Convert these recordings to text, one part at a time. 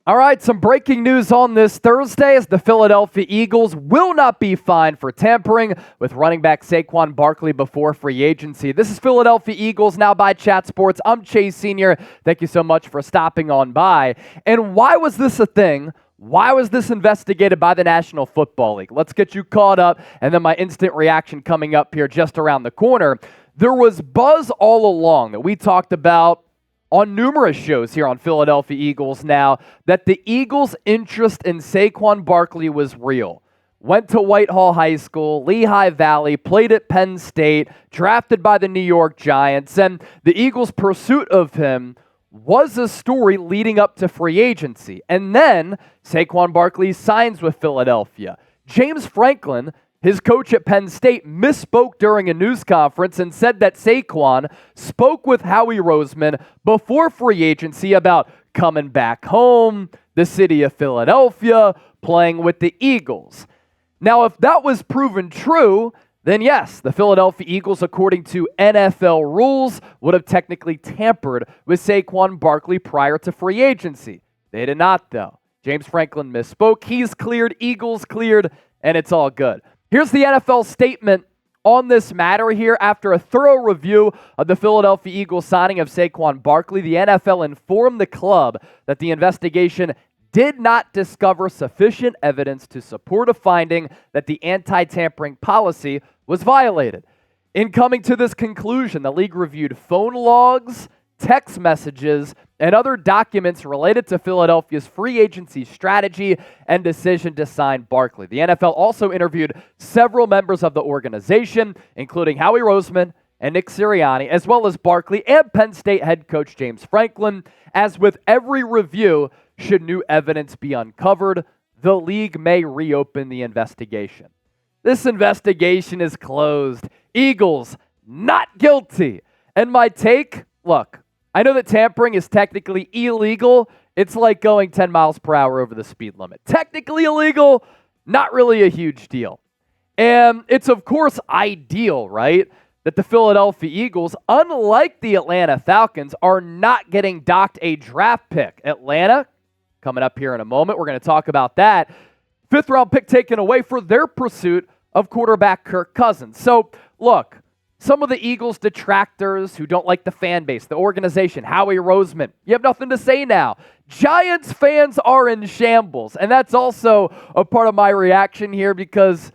All right, some breaking news on this Thursday as the Philadelphia Eagles will not be fined for tampering with running back Saquon Barkley before free agency. This is Philadelphia Eagles Now by Chat Sports. I'm Chase Sr. Thank you so much for stopping on by. And why was this a thing? Why was this investigated by the National Football League? Let's get you caught up, and then my instant reaction coming up here just around the corner. There was buzz all along that we talked about on numerous shows here on Philadelphia Eagles Now that the Eagles' interest in Saquon Barkley was real. Went to Whitehall High School, Lehigh Valley, played at Penn State, drafted by the New York Giants, and the Eagles' pursuit of him was a story leading up to free agency. And then Saquon Barkley signs with Philadelphia. James Franklin, his coach at Penn State, misspoke during a news conference and said that Saquon spoke with Howie Roseman before free agency about coming back home, the city of Philadelphia, playing with the Eagles. Now, if that was proven true, then yes, the Philadelphia Eagles, according to NFL rules, would have technically tampered with Saquon Barkley prior to free agency. They did not, though. James Franklin misspoke. He's cleared, Eagles cleared, and it's all good. Here's the NFL statement on this matter here. After a thorough review of the Philadelphia Eagles signing of Saquon Barkley, the NFL informed the club that the investigation did not discover sufficient evidence to support a finding that the anti-tampering policy was violated. In coming to this conclusion, the league reviewed phone logs, text messages, and other documents related to Philadelphia's free agency strategy and decision to sign Barkley. The NFL also interviewed several members of the organization, including Howie Roseman and Nick Sirianni, as well as Barkley and Penn State head coach James Franklin. As with every review, should new evidence be uncovered, the league may reopen the investigation. This investigation is closed. Eagles, not guilty. And my take, look, I know that tampering is technically illegal. It's like going 10 miles per hour over the speed limit. Technically illegal, not really a huge deal. And it's, of course, ideal, right, that the Philadelphia Eagles, unlike the Atlanta Falcons, are not getting docked a draft pick. Atlanta, coming up here in a moment, we're going to talk about that. 5th-round pick taken away for their pursuit of quarterback Kirk Cousins. So, look, some of the Eagles detractors who don't like the fan base, the organization, Howie Roseman, you have nothing to say now. Giants fans are in shambles, and that's also a part of my reaction here because,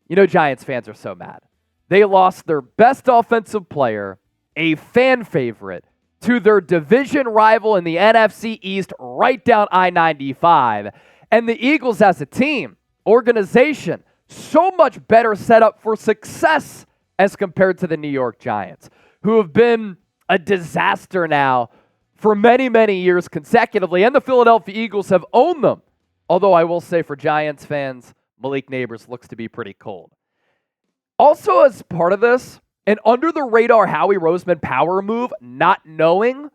you know, Giants fans are so mad. They lost their best offensive player, a fan favorite, to their division rival in the NFC East right down I-95. And the Eagles as a team, organization, so much better set up for success as compared to the New York Giants, who have been a disaster now for many, many years consecutively, and the Philadelphia Eagles have owned them. Although I will say for Giants fans, Malik Neighbors looks to be pretty cold. Also as part of this, an under-the-radar Howie Roseman power move, not knowing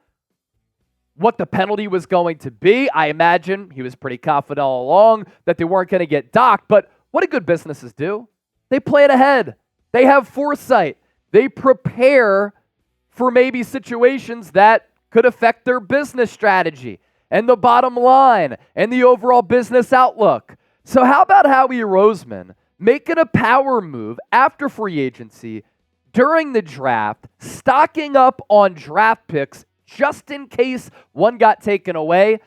what the penalty was going to be. I imagine he was pretty confident all along that they weren't going to get docked, but what do good businesses do? They plan ahead. They have foresight. They prepare for maybe situations that could affect their business strategy and the bottom line and the overall business outlook. So how about Howie Roseman making a power move after free agency during the draft, stocking up on draft picks just in case one got taken away?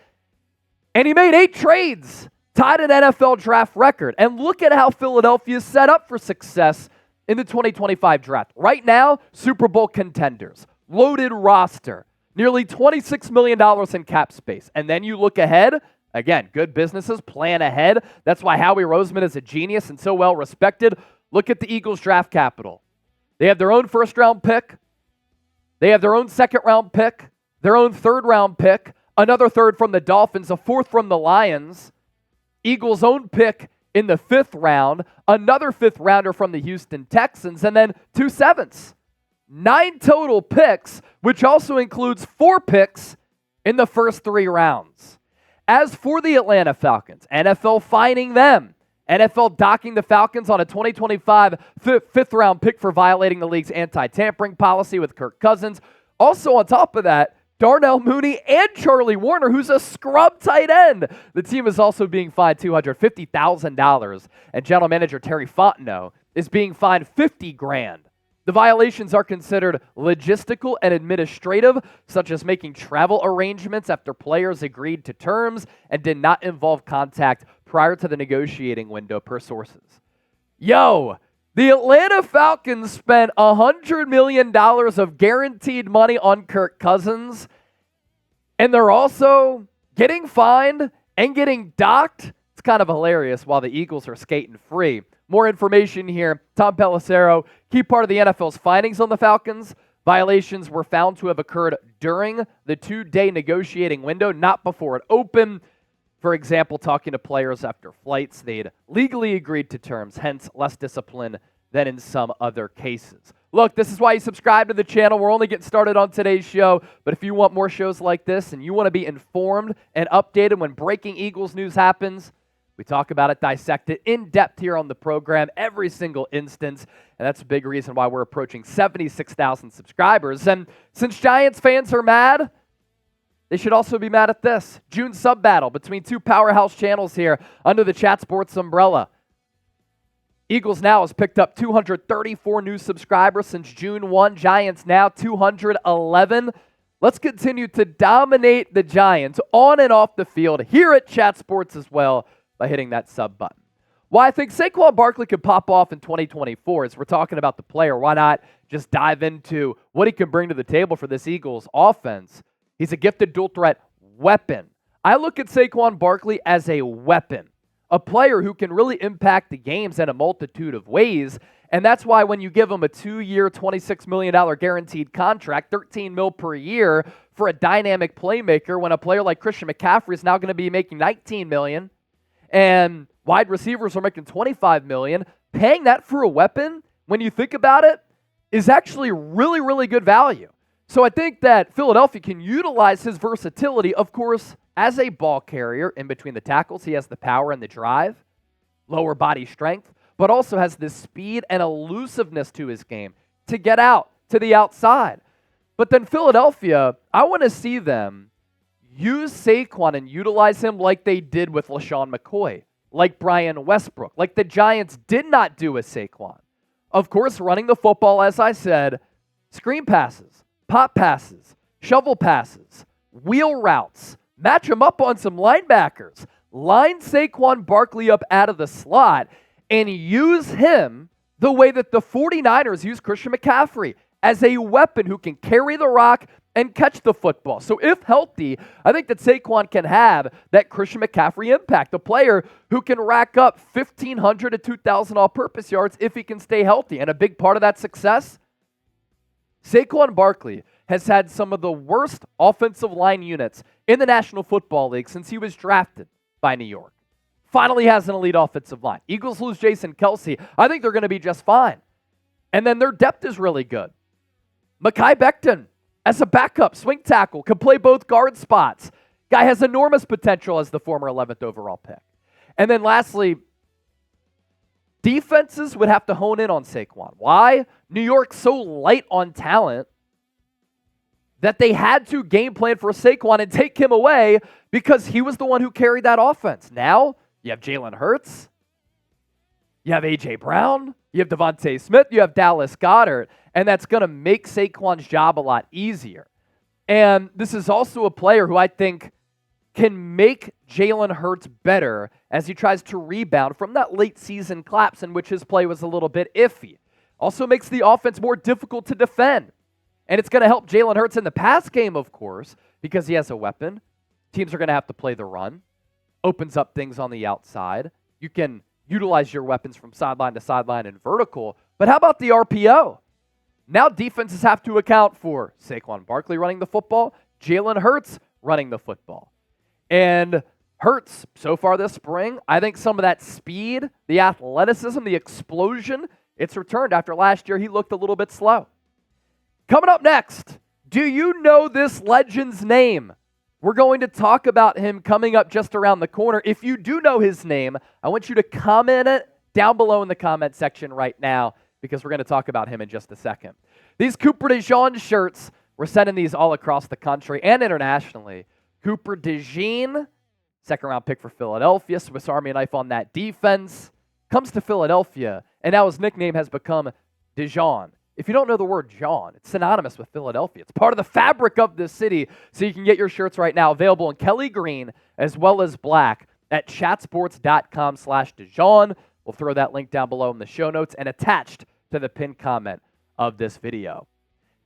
And he made 8 trades, tied an NFL draft record. And look at how Philadelphia is set up for success in the 2025 draft. Right now, Super Bowl contenders, loaded roster, nearly $26 million in cap space. And then you look ahead, again, good businesses plan ahead. That's why Howie Roseman is a genius and so well respected. Look at the Eagles draft capital. They have their own 1st-round pick. They have their own 2nd-round pick, their own 3rd-round pick, another 3rd from the Dolphins, a 4th from the Lions, Eagles' own pick in the 5th round, another 5th rounder from the Houston Texans, and then 2 7ths. 9 total picks, which also includes 4 picks in the first 3 rounds. As for the Atlanta Falcons, NFL fining them. NFL docking the Falcons on a 2025 5th-round pick for violating the league's anti-tampering policy with Kirk Cousins. Also on top of that, Darnell Mooney, and Charlie Warner, who's a scrub tight end. The team is also being fined $250,000, and general manager Terry Fontenot is being fined $50,000. The violations are considered logistical and administrative, such as making travel arrangements after players agreed to terms and did not involve contact prior to the negotiating window, per sources. Yo, the Atlanta Falcons spent $100 million of guaranteed money on Kirk Cousins, and they're also getting fined and getting docked. It's kind of hilarious while the Eagles are skating free. More information here. Tom Pelissero, key part of the NFL's findings on the Falcons. Violations were found to have occurred during the 2-day negotiating window, not before it opened. For example, talking to players after flights, they'd legally agreed to terms, hence less discipline than in some other cases. Look, this is why you subscribe to the channel. We're only getting started on today's show, but if you want more shows like this and you want to be informed and updated when breaking Eagles news happens, we talk about it, dissect it in depth here on the program, every single instance, and that's a big reason why we're approaching 76,000 subscribers. And since Giants fans are mad, they should also be mad at this. June sub battle between two powerhouse channels here under the Chat Sports umbrella. Eagles Now has picked up 234 new subscribers since June 1. Giants Now 211. Let's continue to dominate the Giants on and off the field here at Chat Sports as well by hitting that sub button. Why I think Saquon Barkley could pop off in 2024 as we're talking about the player. Why not just dive into what he can bring to the table for this Eagles offense? He's a gifted dual threat weapon. I look at Saquon Barkley as a weapon, a player who can really impact the games in a multitude of ways. And that's why when you give him a 2-year, $26 million guaranteed contract, $13 million per year for a dynamic playmaker, when a player like Christian McCaffrey is now going to be making $19 million, and wide receivers are making $25 million, paying that for a weapon, when you think about it, is actually really, really good value. So I think that Philadelphia can utilize his versatility, of course, as a ball carrier in between the tackles. He has the power and the drive, lower body strength, but also has the speed and elusiveness to his game to get out to the outside. But then Philadelphia, I want to see them use Saquon and utilize him like they did with LaShawn McCoy, like Brian Westbrook, like the Giants did not do with Saquon. Of course, running the football, as I said, screen passes, pop passes, shovel passes, wheel routes, match him up on some linebackers, line Saquon Barkley up out of the slot, and use him the way that the 49ers use Christian McCaffrey, as a weapon who can carry the rock and catch the football. So if healthy, I think that Saquon can have that Christian McCaffrey impact, a player who can rack up 1,500 to 2,000 all-purpose yards if he can stay healthy. And a big part of that success, Saquon Barkley has had some of the worst offensive line units in the National Football League since he was drafted by New York. Finally has an elite offensive line. Eagles lose Jason Kelce. I think they're going to be just fine. And then their depth is really good. Mekhi Becton, as a backup, swing tackle, can play both guard spots. Guy has enormous potential as the former 11th overall pick. And then lastly, defenses would have to hone in on Saquon. Why? New York's so light on talent that they had to game plan for Saquon and take him away because he was the one who carried that offense. Now, you have Jalen Hurts, you have A.J. Brown, you have Devontae Smith, you have Dallas Goedert, and that's going to make Saquon's job a lot easier. And this is also a player who I think can make Jalen Hurts better as he tries to rebound from that late season collapse in which his play was a little bit iffy. Also makes the offense more difficult to defend. And it's going to help Jalen Hurts in the pass game, of course, because he has a weapon. Teams are going to have to play the run. Opens up things on the outside. You can utilize your weapons from sideline to sideline and vertical. But how about the RPO? Now defenses have to account for Saquon Barkley running the football, Jalen Hurts running the football. And Hurts, so far this spring, I think some of that speed, the athleticism, the explosion, it's returned. After last year, he looked a little bit slow. Coming up next, do you know this legend's name? We're going to talk about him coming up just around the corner. If you do know his name, I want you to comment it down below in the comment section right now because we're going to talk about him in just a second. These Cooper DeJean shirts We're sending these all across the country and internationally. Cooper DeJean, second-round pick for Philadelphia, Swiss Army knife on that defense, comes to Philadelphia, and now his nickname has become DeJean. If you don't know the word John, it's synonymous with Philadelphia. It's part of the fabric of this city, so you can get your shirts right now available in Kelly Green as well as black at chatsports.com/DeJean. We'll throw that link down below in the show notes and attached to the pinned comment of this video.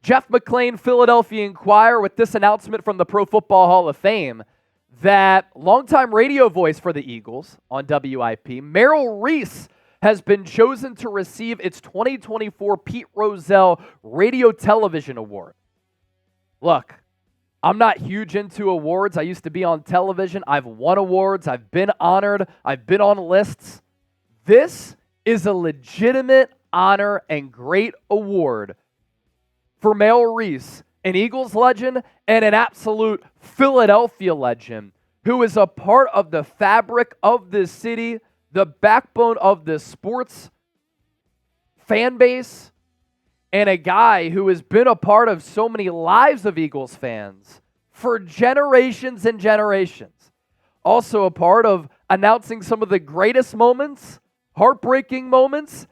Jeff McClain, Philadelphia Inquirer, with this announcement from the Pro Football Hall of Fame that longtime radio voice for the Eagles on WIP, Merrill Reese, has been chosen to receive its 2024 Pete Rozelle Radio Television Award. Look, I'm not huge into awards. I used to be on television. I've won awards. I've been honored. I've been on lists. This is a legitimate honor and great award for Merrill Reese, an Eagles legend and an absolute Philadelphia legend who is a part of the fabric of this city, the backbone of this sports fan base, and a guy who has been a part of so many lives of Eagles fans for generations and generations. Also a part of announcing some of the greatest moments, heartbreaking moments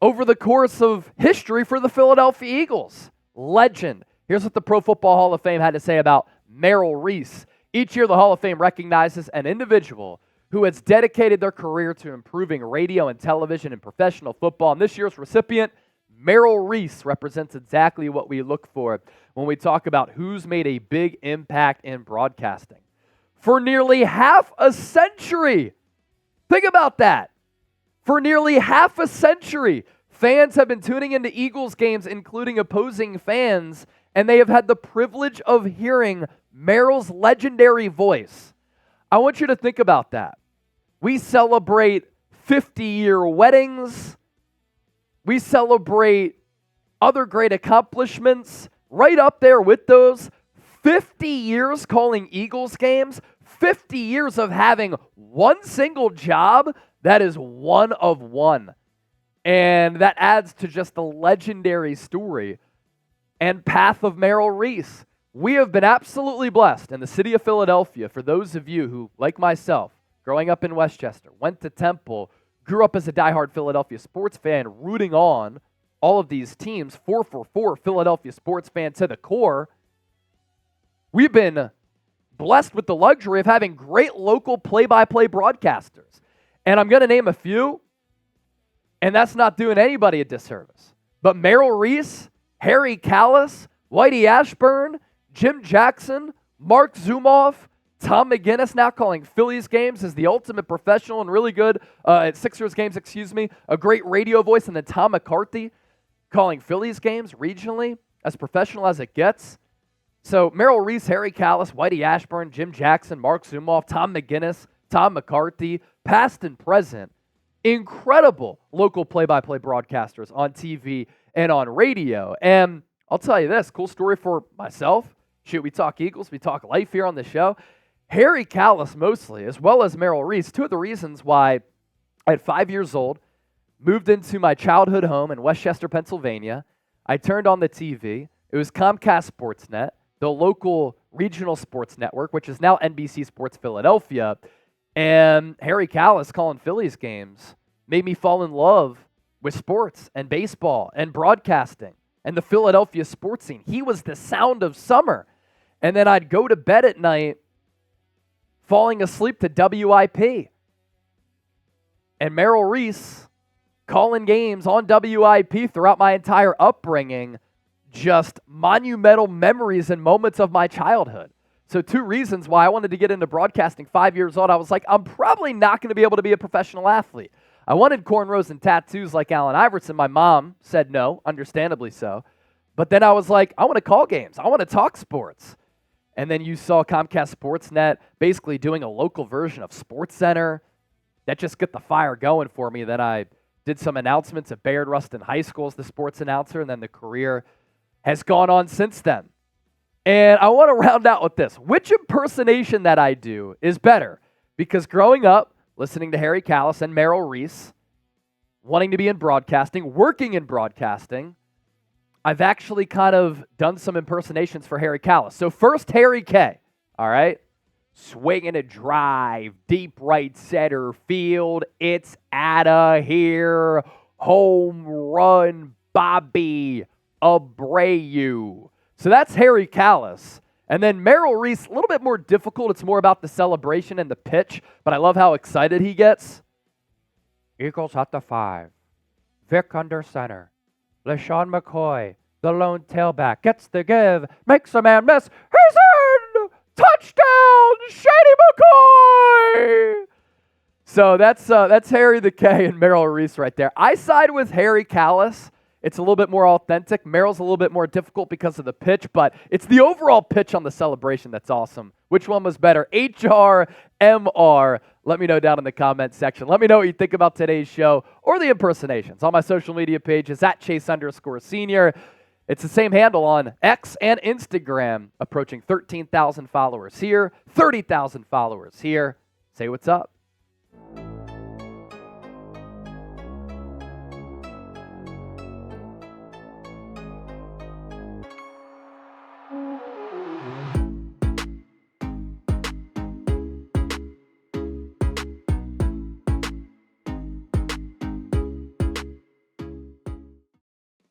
over the course of history for the Philadelphia Eagles. Legend. Here's what the Pro Football Hall of Fame had to say about Merrill Reese. Each year, the Hall of Fame recognizes an individual who has dedicated their career to improving radio and television and professional football. And this year's recipient, Merrill Reese, represents exactly what we look for when we talk about who's made a big impact in broadcasting. For nearly half a century, think about that. For nearly half a century, fans have been tuning into Eagles games, including opposing fans, and they have had the privilege of hearing Merrill's legendary voice. I want you to think about that. We celebrate 50-year weddings. We celebrate other great accomplishments right up there with those. 50 years calling Eagles games, 50 years of having one single job that is one of one. And that adds to just the legendary story and path of Merrill Reese. We have been absolutely blessed in the city of Philadelphia, for those of you who, like myself, growing up in Westchester, went to Temple, grew up as a diehard Philadelphia sports fan, rooting on all of these teams, 4-for-4 Philadelphia sports fan to the core. We've been blessed with the luxury of having great local play-by-play broadcasters. And I'm going to name a few, and that's not doing anybody a disservice. But Merrill Reese, Harry Callis, Whitey Ashburn, Jim Jackson, Mark Zumoff, Tom McGinnis, now calling Phillies games, is the ultimate professional and really good at Sixers games, a great radio voice. And then Tom McCarthy calling Phillies games regionally, as professional as it gets. So Merrill Reese, Harry Callis, Whitey Ashburn, Jim Jackson, Mark Zumoff, Tom McGinnis, Tom McCarthy, past and present, incredible local play-by-play broadcasters on TV and on radio. And I'll tell you this, cool story for myself. Shoot, we talk Eagles, we talk life here on the show. Harry Callis mostly, as well as Merrill Reese, two of the reasons why at 5 years old, moved into my childhood home in Westchester, Pennsylvania. I turned on the TV. It was Comcast Sportsnet, the local regional sports network, which is now NBC Sports Philadelphia. And Harry Callis calling Phillies games made me fall in love with sports and baseball and broadcasting and the Philadelphia sports scene. He was the sound of summer. And then I'd go to bed at night falling asleep to WIP. And Merrill Reese calling games on WIP throughout my entire upbringing, just monumental memories and moments of my childhood. So two reasons why I wanted to get into broadcasting. 5 years old, I was like, I'm probably not going to be able to be a professional athlete. I wanted cornrows and tattoos like Allen Iverson. My mom said no, understandably so. But then I was like, I want to call games. I want to talk sports. And then you saw Comcast Sportsnet basically doing a local version of SportsCenter. That just got the fire going for me. Then I did some announcements at Bayard Rustin High School as the sports announcer, and then the career has gone on since then. And I want to round out with this. Which impersonation that I do is better? Because growing up, listening to Harry Callis and Merrill Reese, wanting to be in broadcasting, working in broadcasting, I've actually kind of done some impersonations for Harry Callis. So first, Harry K, all right? Swinging a drive, deep right center field. It's outta here. Home run, Bobby Abreu. So that's Harry Callis. And then Merrill Reese, a little bit more difficult. It's more about the celebration and the pitch, but I love how excited he gets. Eagles at the 5. Vic under center. LaShawn McCoy, the lone tailback, gets the give, makes a man miss. He's in! Touchdown, Shady McCoy! So that's Harry the K and Merrill Reese right there. I side with Harry Callis. It's a little bit more authentic. Merrill's a little bit more difficult because of the pitch, but it's the overall pitch on the celebration that's awesome. Which one was better, HR, MR? Let me know down in the comments section. Let me know what you think about today's show or the impersonations on my social media pages at Chase_Senior. It's the same handle on X and Instagram, approaching 13,000 followers here, 30,000 followers here. Say what's up.